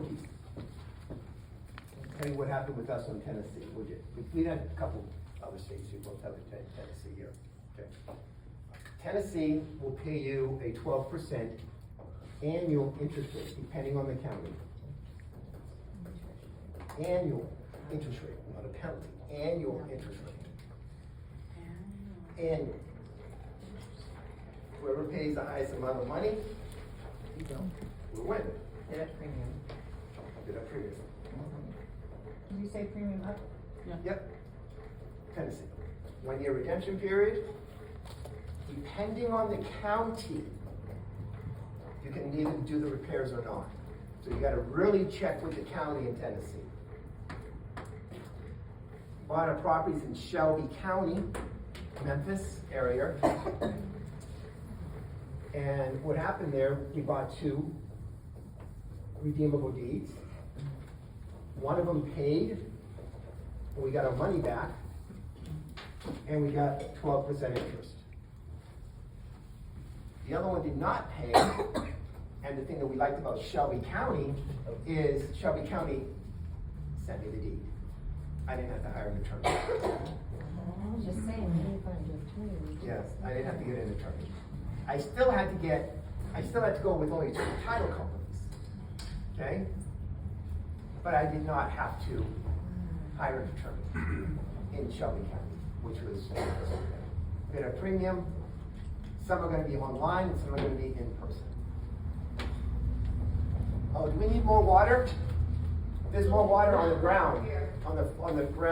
rookies. Tell you what happened with us in Tennessee, would you? We had a couple other states, we both have a Tennessee here. Okay. Tennessee will pay you a 12% annual interest rate, depending on the county. Annual interest rate, not a penalty, annual interest rate. Annual. Whoever pays the highest amount of money, will win. Did a premium. Did a premium. Did you say premium up? Yep. Tennessee. 1 year redemption period. Depending on the county, you can either do the repairs or not. So you gotta really check with the county in Tennessee. Bought our properties in Shelby County, Memphis area. And what happened there, we bought 2 redeemable deeds. One of them paid, and we got our money back, and we got 12% interest. The other one did not pay, and the thing that we liked about Shelby County is Shelby County sent me the deed. I didn't have to hire an attorney. I was just saying, we didn't find an attorney. Yes, I didn't have to get an attorney. I still had to go with only 2 title companies, okay? But I did not have to hire an attorney in Shelby County, which was at a premium. Some are gonna be online, and some are gonna be in person. Oh, do we need more water? There's more water on the ground, on the ground.